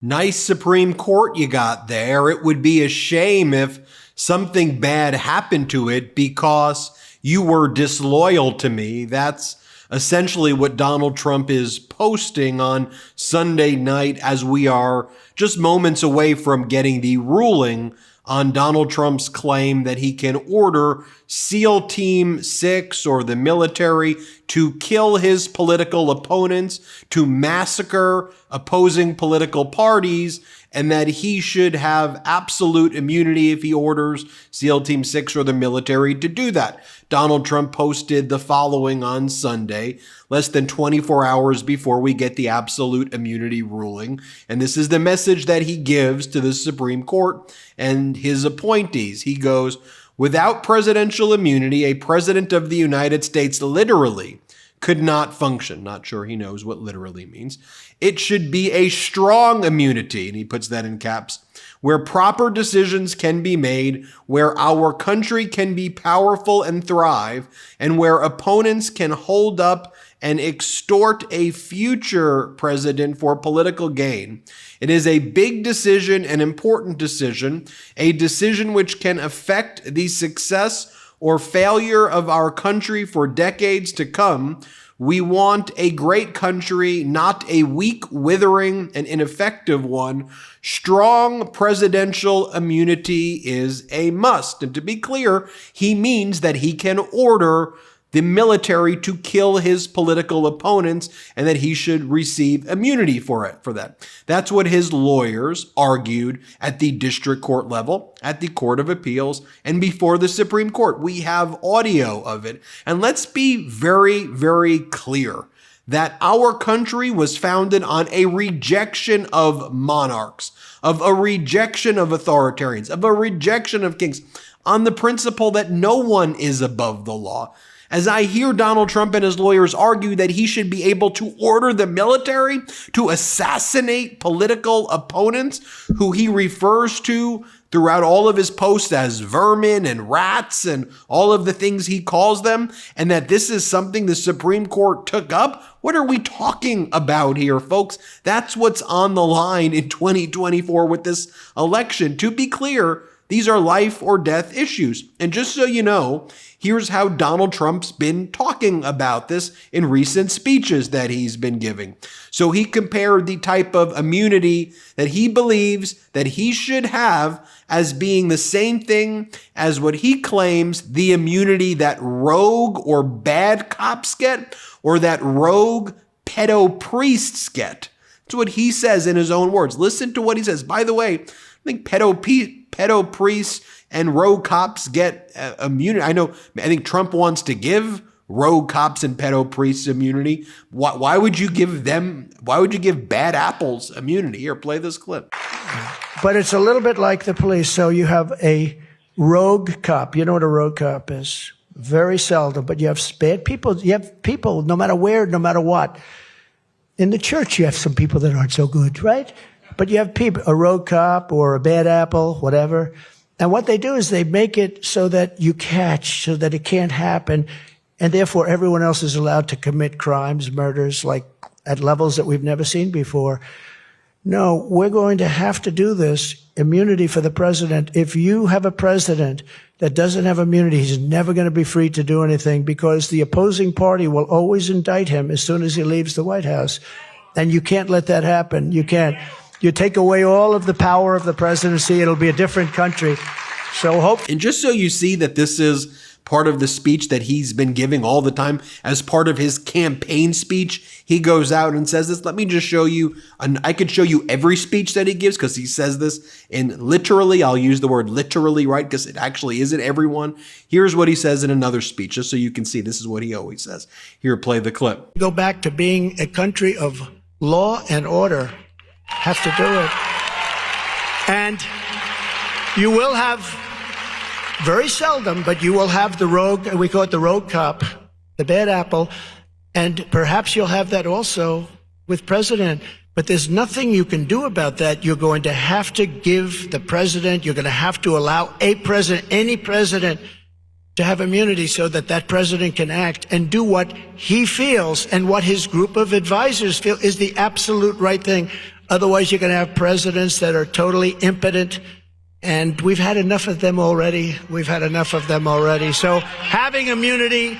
Nice Supreme Court you got there. It would be a shame if something bad happened to it because you were disloyal to me. That's essentially what Donald Trump is posting on Sunday night as we are just moments away from getting the ruling on Donald Trump's claim that he can order SEAL Team 6 or the military to kill his political opponents, to massacre opposing political parties, and that he should have absolute immunity if he orders SEAL Team 6 or the military to do that. Donald Trump posted the following on Sunday, less than 24 hours before we get the absolute immunity ruling. And this is the message that he gives to the Supreme Court and his appointees. He goes, "Without presidential immunity, a president of the United States literally could not function." Not sure he knows what literally means. "It should be a strong immunity," and he puts that in caps, "where proper decisions can be made, where our country can be powerful and thrive, and where opponents can hold up and extort a future president for political gain. It is a big decision, an important decision, a decision which can affect the success or failure of our country for decades to come. We want a great country, not a weak, withering, and ineffective one. Strong presidential immunity is a must." And to be clear, he means that he can order the military to kill his political opponents and that he should receive immunity for that. That's what his lawyers argued at the district court level, at the Court of Appeals, and before the Supreme Court. We have audio of it. And let's be very, very clear that our country was founded on a rejection of monarchs, of a rejection of authoritarians, of a rejection of kings, on the principle that no one is above the law. As I hear Donald Trump and his lawyers argue that he should be able to order the military to assassinate political opponents who he refers to throughout all of his posts as vermin and rats and all of the things he calls them, and that this is something the Supreme Court took up, what are we talking about here, folks? That's what's on the line in 2024 with this election. To be clear, these are life or death issues. And just so you know, here's how Donald Trump's been talking about this in recent speeches that he's been giving. So he compared the type of immunity that he believes that he should have as being the same thing as what he claims the immunity that rogue or bad cops get, or that rogue pedo priests get. That's what he says in his own words. Listen to what he says. By the way, I think pedo priests and rogue cops get immunity. I think Trump wants to give rogue cops and pedo priests immunity. Why would you give bad apples immunity? Here, play this clip. But it's a little bit like the police. So you have a rogue cop. You know what a rogue cop is? Very seldom, but you have bad people. You have people, no matter where, no matter what. In the church, you have some people that aren't so good, right? But you have people, a rogue cop or a bad apple, whatever. And what they do is they make it so that you catch, so that it can't happen. And therefore, everyone else is allowed to commit crimes, murders, like at levels that we've never seen before. No, we're going to have to do this. Immunity for the president. If you have a president that doesn't have immunity, he's never going to be free to do anything, because the opposing party will always indict him as soon as he leaves the White House. And you can't let that happen. You can't. You take away all of the power of the presidency, it'll be a different country. So hope. And just so you see that this is part of the speech that he's been giving all the time as part of his campaign speech, he goes out and says this. Let me just show you. I could show you every speech that he gives, because he says this in literally. I'll use the word literally, right? Because it actually isn't everyone. Here's what he says in another speech, just so you can see. This is what he always says. Here, play the clip. Go back to being a country of law and order. Have to do it. And you will have, very seldom, but you will have the rogue, we call it the rogue cop, the bad apple, and perhaps you'll have that also with president. But there's nothing you can do about that. You're going to have to give the president, you're going to have to allow a president, any president, to have immunity so that that president can act and do what he feels and what his group of advisors feel is the absolute right thing. Otherwise, you're going to have presidents that are totally impotent. And we've had enough of them already. So having immunity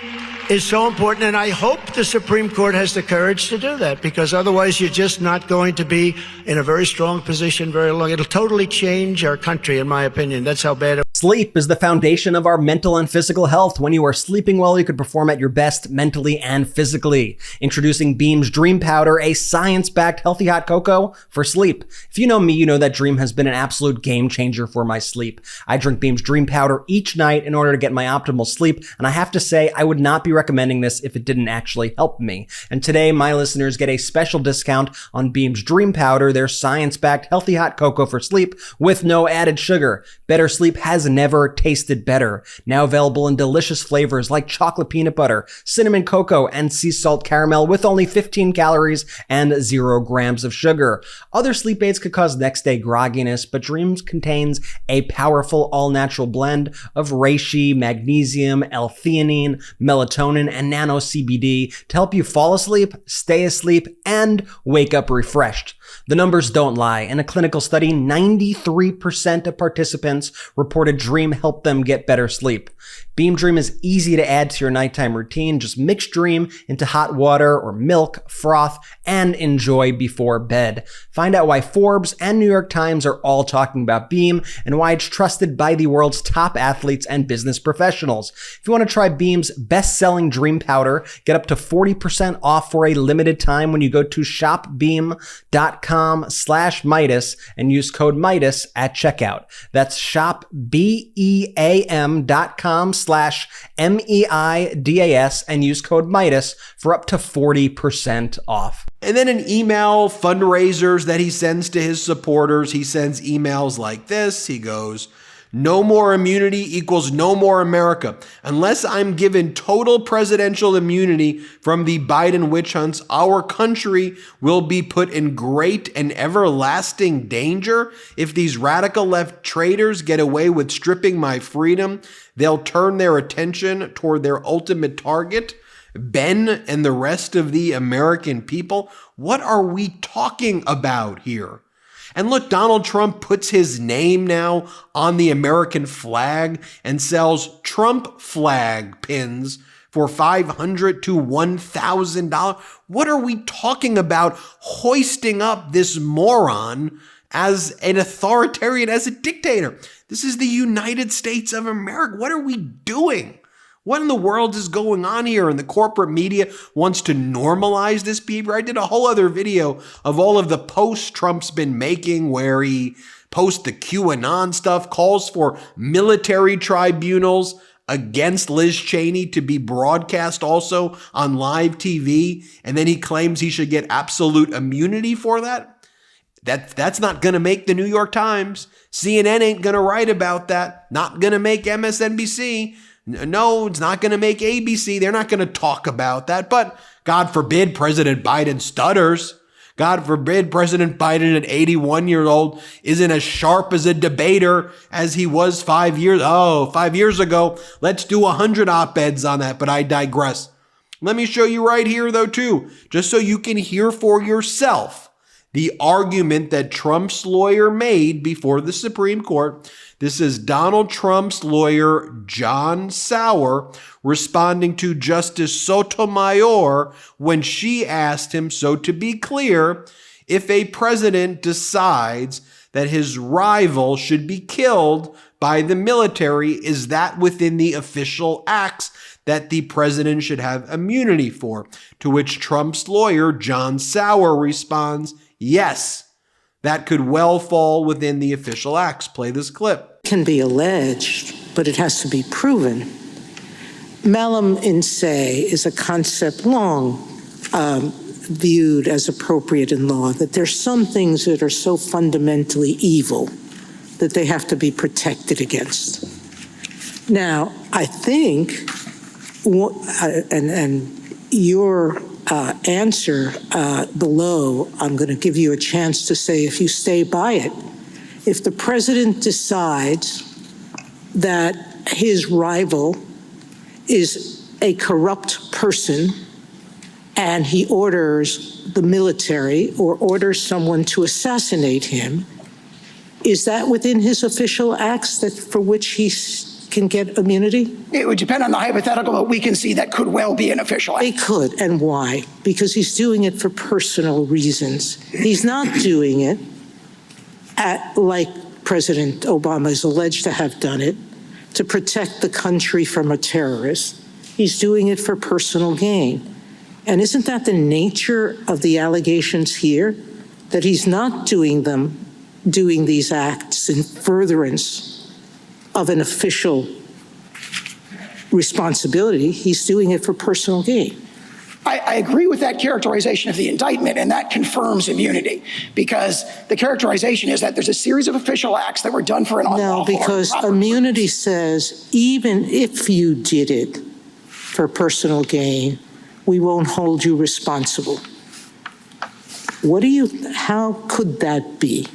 is so important. And I hope the Supreme Court has the courage to do that, because otherwise you're just not going to be in a very strong position very long. It'll totally change our country, in my opinion. That's how bad it is. Sleep is the foundation of our mental and physical health. When you are sleeping well, you can perform at your best mentally and physically. Introducing Beam's Dream Powder, a science-backed healthy hot cocoa for sleep. If you know me, you know that Dream has been an absolute game changer for my sleep. I drink Beam's Dream Powder each night in order to get my optimal sleep, and I have to say, I would not be recommending this if it didn't actually help me. And today, my listeners get a special discount on Beam's Dream Powder, their science-backed healthy hot cocoa for sleep with no added sugar. Better sleep has never tasted better. Now available in delicious flavors like chocolate peanut butter, cinnamon cocoa, and sea salt caramel with only 15 calories and 0 grams of sugar. Other sleep aids could cause next day grogginess, but Dreams contains a powerful all-natural blend of reishi, magnesium, L-theanine, melatonin, and nano CBD to help you fall asleep, stay asleep, and wake up refreshed. The numbers don't lie. In a clinical study, 93% of participants reported Dream helped them get better sleep. Beam Dream is easy to add to your nighttime routine. Just mix Dream into hot water or milk, froth, and enjoy before bed. Find out why Forbes and New York Times are all talking about Beam and why it's trusted by the world's top athletes and business professionals. If you want to try Beam's best-selling Dream Powder, get up to 40% off for a limited time when you go to shopbeam.com/Meidas and use code Meidas at checkout. That's shopbeam.com/MEIDAS and use code Meidas for up to 40% off. And then in email fundraisers that he sends to his supporters, he sends emails like this. He goes, "No more immunity equals no more America. Unless I'm given total presidential immunity from the Biden witch hunts, our country will be put in great and everlasting danger. If these radical left traitors get away with stripping my freedom, they'll turn their attention toward their ultimate target, Ben and the rest of the American people." What are we talking about here? And look, Donald Trump puts his name now on the American flag and sells Trump flag pins for $500 to $1,000. What are we talking about, hoisting up this moron as an authoritarian, as a dictator? This is the United States of America. What are we doing? What in the world is going on here? And the corporate media wants to normalize this behavior. I did a whole other video of all of the posts Trump's been making where he posts the QAnon stuff, calls for military tribunals against Liz Cheney to be broadcast also on live TV. And then he claims he should get absolute immunity for that. That's not going to make the New York Times. CNN ain't going to write about that. Not going to make MSNBC. No, it's not going to make ABC. They're not going to talk about that. But God forbid President Biden stutters. God forbid President Biden, an 81-year-old, isn't as sharp as a debater as he was 5 years. 5 years ago. Let's do 100 op-eds on that, but I digress. Let me show you right here, though, too, just so you can hear for yourself the argument that Trump's lawyer made before the Supreme Court. This is Donald Trump's lawyer, John Sauer, responding to Justice Sotomayor when she asked him, so to be clear, if a president decides that his rival should be killed by the military, is that within the official acts that the president should have immunity for? To which Trump's lawyer, John Sauer, responds, yes, that could well fall within the official acts. Play this clip. Can be alleged, but it has to be proven. Malum in se is a concept long viewed as appropriate in law, that there's some things that are so fundamentally evil that they have to be protected against. Now, I think, and your answer below, I'm going to give you a chance to say, if you stay by it, if the president decides that his rival is a corrupt person and he orders the military or orders someone to assassinate him, is that within his official acts that for which he can get immunity? It would depend on the hypothetical, but we can see that could well be an official act. They could, and why? Because he's doing it for personal reasons. He's not doing it like President Obama is alleged to have done it, to protect the country from a terrorist. He's doing it for personal gain. And isn't that the nature of the allegations here? That he's not doing these acts in furtherance of an official responsibility. He's doing it for personal gain. I agree with that characterization of the indictment, and that confirms immunity, because the characterization is that there's a series of official acts that were done for an unlawful. No, because immunity says even if you did it for personal gain, we won't hold you responsible. How could that be?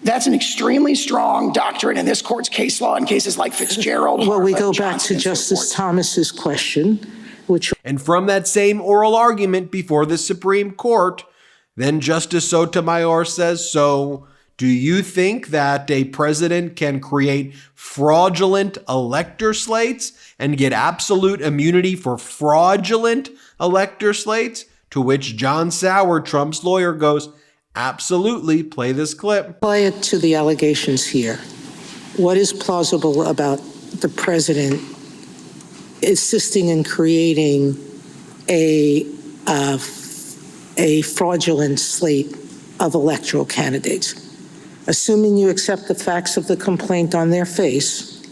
That's an extremely strong doctrine in this court's case law in cases like Fitzgerald. Well, we Harlan, go back Johnson, to Justice Thomas's question, which. And from that same oral argument before the Supreme Court, then Justice Sotomayor says, so do you think that a president can create fraudulent elector slates and get absolute immunity for fraudulent elector slates? To which John Sauer, Trump's lawyer, goes, absolutely, play this clip. Apply it to the allegations here. What is plausible about the president assisting in creating a fraudulent slate of electoral candidates? Assuming you accept the facts of the complaint on their face,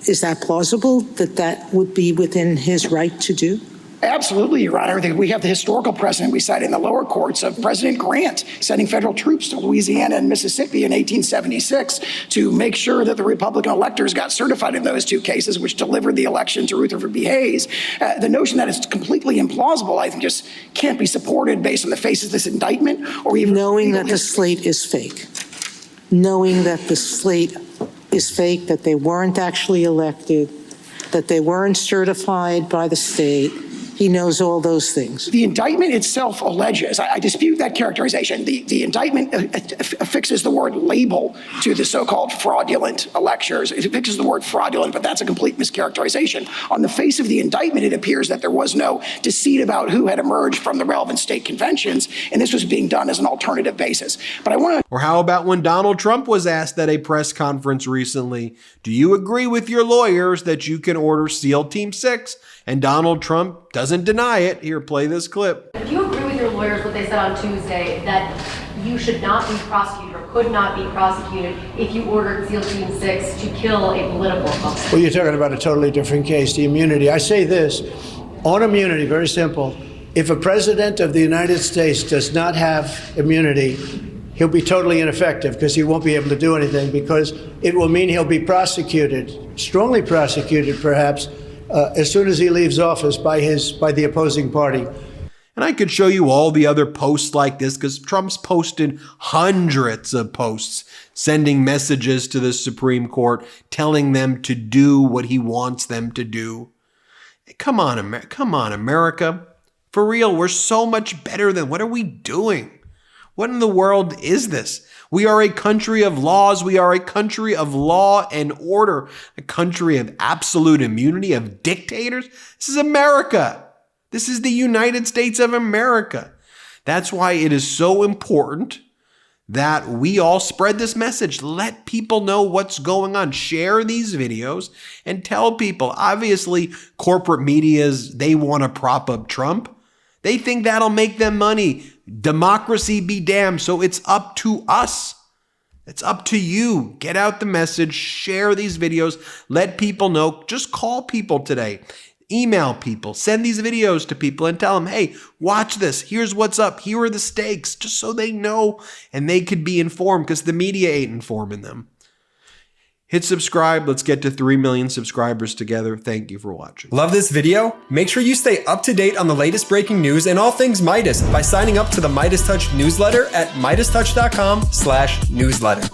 is that plausible that that would be within his right to do? Absolutely, Your Honor. We have the historical precedent we cited in the lower courts of President Grant sending federal troops to Louisiana and Mississippi in 1876 to make sure that the Republican electors got certified in those two cases, which delivered the election to Rutherford B. Hayes. The notion that it's completely implausible, I think, just can't be supported based on the face of this indictment or even knowing that the slate is fake. Knowing that the slate is fake, that they weren't actually elected, that they weren't certified by the state. He knows all those things. The indictment itself alleges, I dispute that characterization. The indictment affixes the word label to the so-called fraudulent electors. It affixes the word fraudulent, but that's a complete mischaracterization. On the face of the indictment, it appears that there was no deceit about who had emerged from the relevant state conventions, and this was being done as an alternative basis. But I want to. Or how about when Donald Trump was asked at a press conference recently, do you agree with your lawyers that you can order SEAL Team 6? And Donald Trump doesn't deny it. Here, play this clip. Do you agree with your lawyers what they said on Tuesday, that you should not be prosecuted or could not be prosecuted if you ordered SEAL Team 6 to kill a political opponent? Well, you're talking about a totally different case, the immunity. I say this, on immunity, very simple. If a president of the United States does not have immunity, he'll be totally ineffective because he won't be able to do anything, because it will mean he'll be prosecuted, strongly prosecuted perhaps, as soon as he leaves office by the opposing party. And I could show you all the other posts like this because Trump's posted hundreds of posts sending messages to the Supreme Court, telling them to do what he wants them to do. Come on, America. For real, we're so much better than, what are we doing? What in the world is this? We are a country of laws. We are a country of law and order, a country of absolute immunity, of dictators. This is America. This is the United States of America. That's why it is so important that we all spread this message. Let people know what's going on. Share these videos and tell people. Obviously, corporate medias, they want to prop up Trump. They think that'll make them money. Democracy be damned. So it's up to us. It's up to you. Get out the message. Share these videos. Let people know. Just call people today. Email people. Send these videos to people and tell them, hey, watch this. Here's what's up. Here are the stakes. Just so they know and they could be informed, because the media ain't informing them. Hit subscribe. Let's get to 3 million subscribers together. Thank you for watching. Love this video? Make sure you stay up to date on the latest breaking news and all things Midas by signing up to the MeidasTouch newsletter at MeidasTouch.com/newsletter.